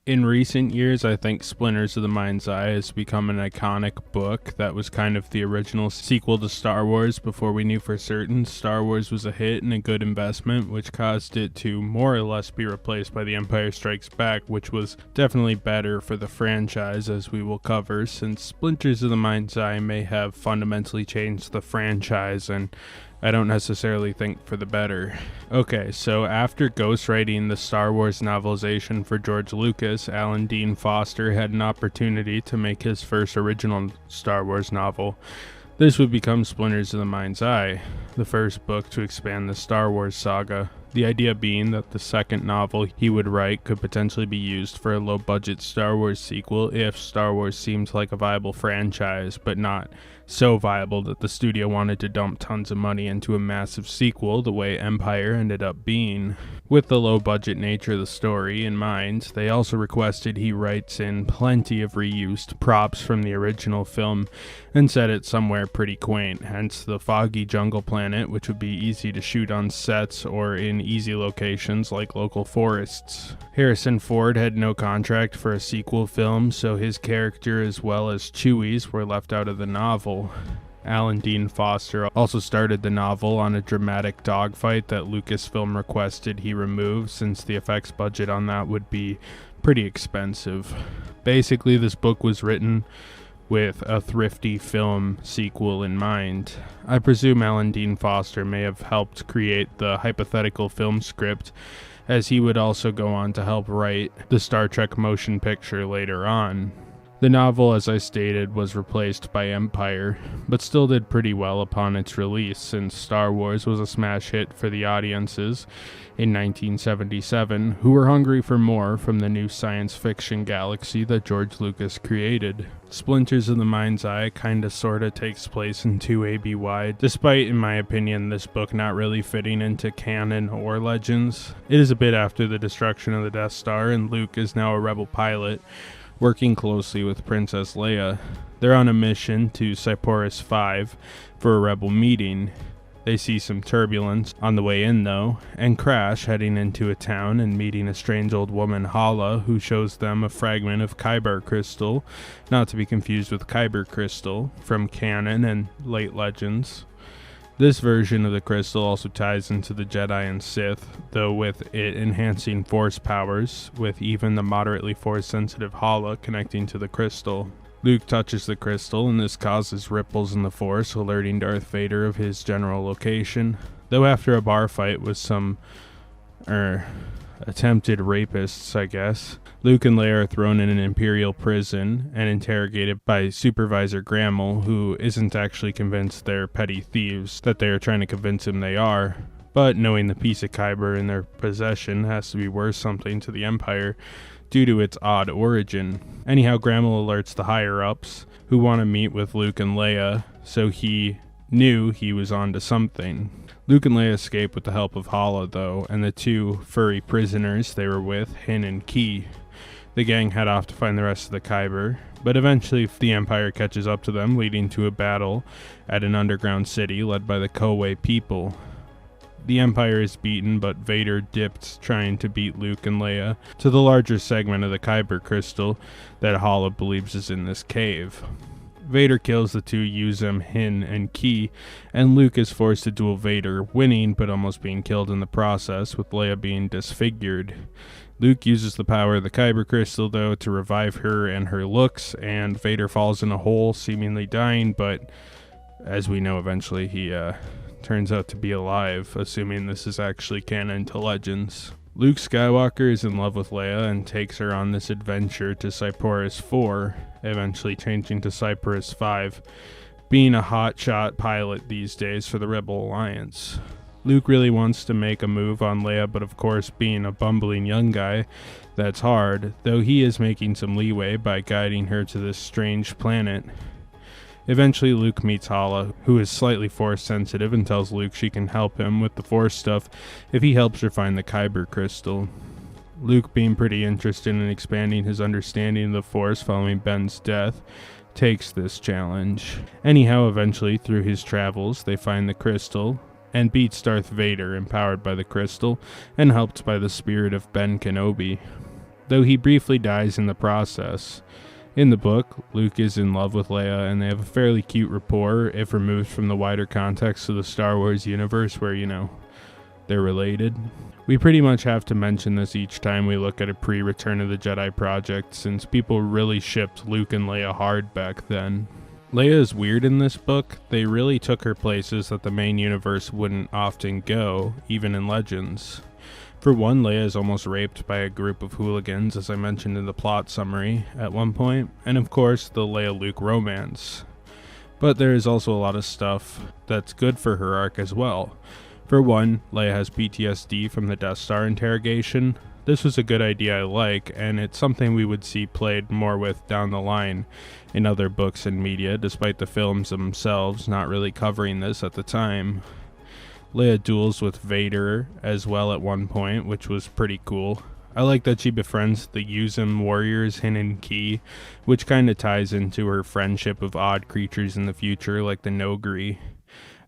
In recent years, I think Splinters of the Mind's Eye has become an iconic book that was kind of the original sequel to Star Wars before we knew for certain Star Wars was a hit and a good investment, which caused it to more or less be replaced by The Empire Strikes Back, which was definitely better for the franchise, as we will cover, since Splinters of the Mind's Eye may have fundamentally changed the franchise, and I don't necessarily think for the better. Okay, so after ghostwriting the Star Wars novelization for George Lucas, Alan Dean Foster had an opportunity to make his first original Star Wars novel. This would become Splinters of the Mind's Eye, the first book to expand the Star Wars saga. The idea being that the second novel he would write could potentially be used for a low-budget Star Wars sequel if Star Wars seemed like a viable franchise, but not so viable that the studio wanted to dump tons of money into a massive sequel the way Empire ended up being. With the low-budget nature of the story in mind, they also requested he writes in plenty of reused props from the original film and set it somewhere pretty quaint, hence the foggy jungle planet, which would be easy to shoot on sets or in easy locations like local forests. Harrison Ford had no contract for a sequel film, so his character as well as Chewie's were left out of the novel. Alan Dean Foster also started the novel on a dramatic dogfight that Lucasfilm requested he remove, since the effects budget on that would be pretty expensive. Basically, this book was written with a thrifty film sequel in mind. I presume Alan Dean Foster may have helped create the hypothetical film script, as he would also go on to help write the Star Trek motion picture later on. The novel, as I stated, was replaced by Empire, but still did pretty well upon its release, since Star Wars was a smash hit for the audiences in 1977, who were hungry for more from the new science fiction galaxy that George Lucas created. Splinters of the Mind's Eye kinda sorta takes place in 2 ABY, despite, in my opinion, this book not really fitting into canon or legends. It is a bit after the destruction of the Death Star, and Luke is now a rebel pilot, working closely with Princess Leia. They're on a mission to Cyporus 5 for a rebel meeting. They see some turbulence on the way in though, and crash heading into a town and meeting a strange old woman, Hala, who shows them a fragment of Kyber crystal, not to be confused with Kyber crystal from canon and late legends. This version of the crystal also ties into the Jedi and Sith, though with it enhancing Force powers, with even the moderately Force-sensitive Hala connecting to the crystal. Luke touches the crystal, and this causes ripples in the Force, alerting Darth Vader of his general location. Though after a bar fight with some, attempted rapists, I guess, Luke and Leia are thrown in an Imperial prison and interrogated by Supervisor Grammel, who isn't actually convinced they're petty thieves, that they are trying to convince him they are, but knowing the piece of Kyber in their possession has to be worth something to the Empire due to its odd origin. Anyhow, Grammel alerts the higher-ups, who want to meet with Luke and Leia, so he knew he was onto something. Luke and Leia escape with the help of Hala, though, and the two furry prisoners they were with, Hin and Ki. The gang head off to find the rest of the Kyber, but eventually the Empire catches up to them, leading to a battle at an underground city led by the Kowei people. The Empire is beaten, but Vader dipped trying to beat Luke and Leia to the larger segment of the Kyber crystal that Hala believes is in this cave. Vader kills the two Yuzum, Hin, and Ki, and Luke is forced to duel Vader, winning but almost being killed in the process, with Leia being disfigured. Luke uses the power of the Kyber crystal, though, to revive her and her looks, and Vader falls in a hole, seemingly dying, but as we know, eventually he turns out to be alive, assuming this is actually canon to Legends. Luke Skywalker is in love with Leia and takes her on this adventure to Cyporus 4, eventually changing to Cyporus 5, being a hotshot pilot these days for the Rebel Alliance. Luke really wants to make a move on Leia, but of course, being a bumbling young guy, that's hard, though he is making some leeway by guiding her to this strange planet. Eventually, Luke meets Hala, who is slightly Force-sensitive, and tells Luke she can help him with the Force stuff if he helps her find the Kyber crystal. Luke, being pretty interested in expanding his understanding of the Force following Ben's death, takes this challenge. Anyhow, eventually, through his travels, they find the crystal, and beats Darth Vader, empowered by the crystal, and helped by the spirit of Ben Kenobi. though he briefly dies in the process. In the book, Luke is in love with Leia, and they have a fairly cute rapport if removed from the wider context of the Star Wars universe where, they're related. We pretty much have to mention this each time we look at a pre-Return of the Jedi project, since people really shipped Luke and Leia hard back then. Leia is weird in this book. They really took her places that the main universe wouldn't often go, even in Legends. For one, Leia is almost raped by a group of hooligans, as I mentioned in the plot summary at one point, and of course the Leia-Luke romance. But there is also a lot of stuff that's good for her arc as well. For one, Leia has PTSD from the Death Star interrogation. This was a good idea I like, and it's something we would see played more with down the line in other books and media, despite the films themselves not really covering this at the time. Leia duels with Vader as well at one point, which was pretty cool. I like that she befriends the Yuzum warriors Hin and Ki, which kind of ties into her friendship of odd creatures in the future like the Nogri.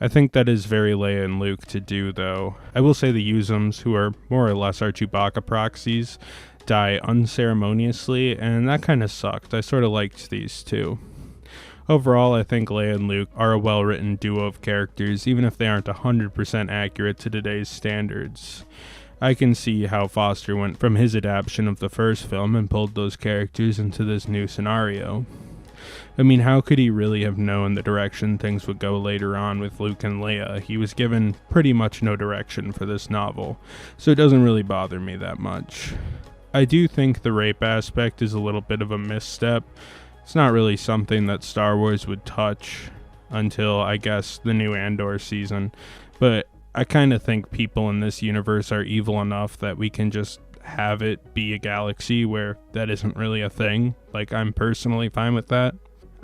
I think that is very Leia and Luke to do, though. I will say the Yuzums, who are more or less our Chewbacca proxies, die unceremoniously, and that kind of sucked. I sort of liked these two. Overall, I think Leia and Luke are a well-written duo of characters, even if they aren't 100% accurate to today's standards. I can see how Foster went from his adaptation of the first film and pulled those characters into this new scenario. I mean, how could he really have known the direction things would go later on with Luke and Leia? He was given pretty much no direction for this novel, so it doesn't really bother me that much. I do think the rape aspect is a little bit of a misstep. It's not really something that Star Wars would touch until, I guess, the new Andor season, but I kind of think people in this universe are evil enough that we can just have it be a galaxy where that isn't really a thing. Like, I'm personally fine with that.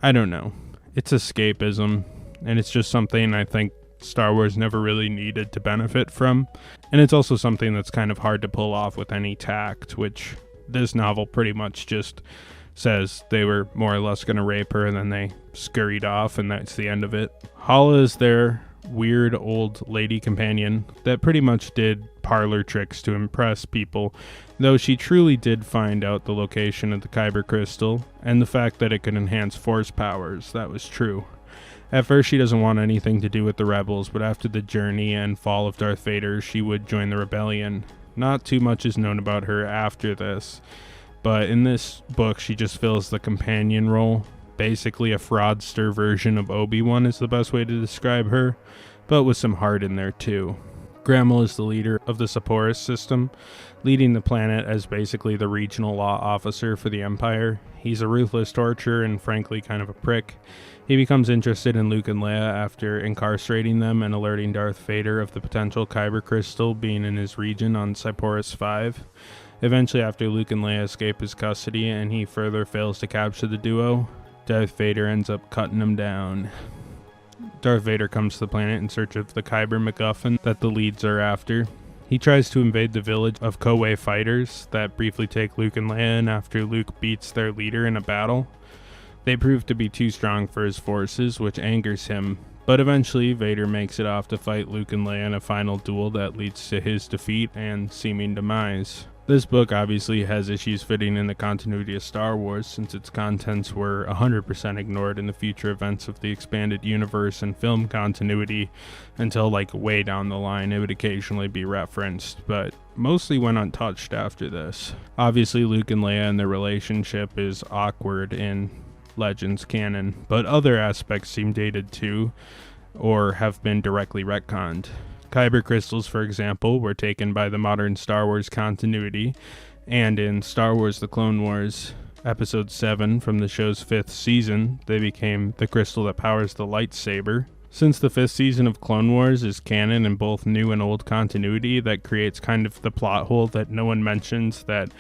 I don't know. It's escapism, and it's just something I think Star Wars never really needed to benefit from. And it's also something that's kind of hard to pull off with any tact, which this novel pretty much just says they were more or less going to rape her and then they scurried off and that's the end of it. Hala is their weird old lady companion that pretty much did parlor tricks to impress people, though she truly did find out the location of the Kyber crystal and the fact that it could enhance force powers. That was true. At first she doesn't want anything to do with the rebels, but after the journey and fall of Darth Vader, she would join the rebellion. Not too much is known about her after this, but in this book she just fills the companion role. Basically a fraudster version of Obi-Wan is the best way to describe her, but with some heart in there too. Grammel is the leader of the Seporis system, leading the planet as basically the regional law officer for the Empire. He's a ruthless torturer and frankly kind of a prick. He becomes interested in Luke and Leia after incarcerating them and alerting Darth Vader of the potential Kyber crystal being in his region on Seporis 5. Eventually, after Luke and Leia escape his custody and he further fails to capture the duo, Darth Vader ends up cutting him down. Darth Vader comes to the planet in search of the Kyber MacGuffin that the leads are after. He tries to invade the village of Kowe fighters that briefly take Luke and Leia in after Luke beats their leader in a battle. They prove to be too strong for his forces, which angers him, but eventually Vader makes it off to fight Luke and Leia in a final duel that leads to his defeat and seeming demise. This book obviously has issues fitting in the continuity of Star Wars, since its contents were 100% ignored in the future events of the expanded universe and film continuity until way down the line it would occasionally be referenced, but mostly went untouched after this. Obviously Luke and Leia and their relationship is awkward in Legends canon, but other aspects seem dated too, or have been directly retconned. Kyber crystals, for example, were taken by the modern Star Wars continuity, and in Star Wars The Clone Wars, Episode 7 from the show's 5th season, they became the crystal that powers the lightsaber. Since the 5th season of Clone Wars is canon in both new and old continuity, that creates kind of the plot hole that no one mentions, that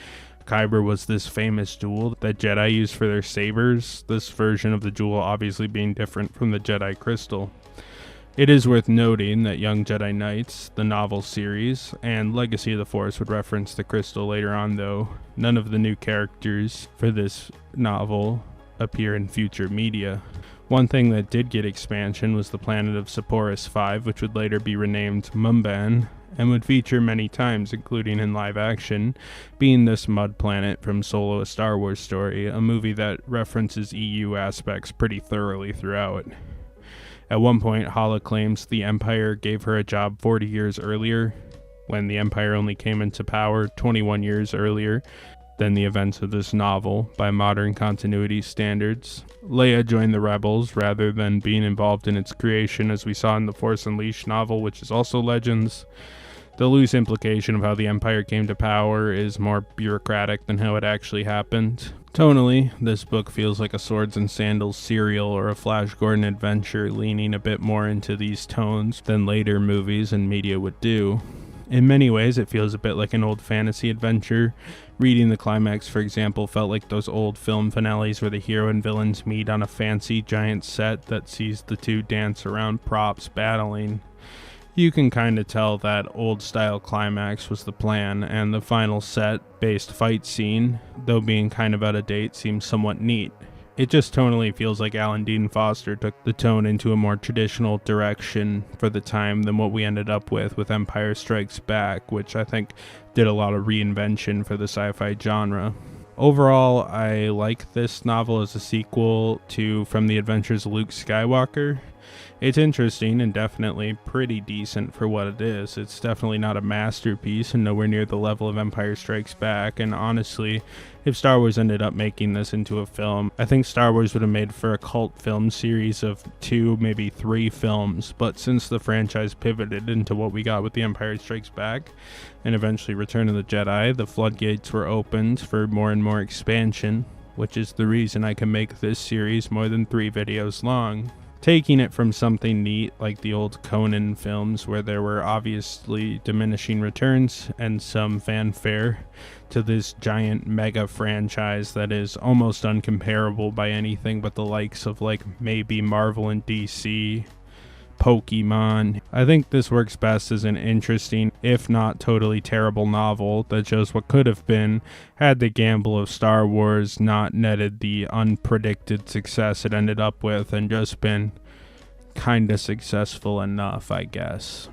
Kyber was this famous jewel that Jedi used for their sabers, this version of the jewel obviously being different from the Jedi crystal. It is worth noting that Young Jedi Knights, the novel series, and Legacy of the Force would reference the crystal later on, though none of the new characters for this novel appear in future media. One thing that did get expansion was the planet of Seporis 5, which would later be renamed Mumban, and would feature many times, including in live action, being this mud planet from Solo: A Star Wars Story, a movie that references EU aspects pretty thoroughly throughout. At one point, Hala claims the Empire gave her a job 40 years earlier, when the Empire only came into power 21 years earlier than the events of this novel by modern continuity standards. Leia joined the Rebels rather than being involved in its creation, as we saw in the Force Unleashed novel, which is also Legends. The loose implication of how the Empire came to power is more bureaucratic than how it actually happened. Tonally, this book feels like a Swords and Sandals serial or a Flash Gordon adventure, leaning a bit more into these tones than later movies and media would do. In many ways, it feels a bit like an old fantasy adventure. Reading the climax, for example, felt like those old film finales where the hero and villains meet on a fancy giant set that sees the two dance around props battling. You can kind of tell that old-style climax was the plan, and the final set-based fight scene, though being kind of out of date, seems somewhat neat. It just tonally feels like Alan Dean Foster took the tone into a more traditional direction for the time than what we ended up with Empire Strikes Back, which I think did a lot of reinvention for the sci-fi genre. Overall, I like this novel as a sequel to From the Adventures of Luke Skywalker. It's interesting and definitely pretty decent for what it is. It's definitely not a masterpiece and nowhere near the level of Empire Strikes Back, and honestly, if Star Wars ended up making this into a film, I think Star Wars would have made for a cult film series of 2, maybe 3 films, but since the franchise pivoted into what we got with The Empire Strikes Back, and eventually Return of the Jedi, the floodgates were opened for more and more expansion, which is the reason I can make this series more than 3 videos long. Taking it from something neat like the old Conan films where there were obviously diminishing returns and some fanfare, to this giant mega franchise that is almost uncomparable by anything but the likes of like maybe Marvel and DC, Pokemon. I think this works best as an interesting, if not totally terrible novel that shows what could have been had the gamble of Star Wars not netted the unpredicted success it ended up with and just been kinda successful enough, I guess.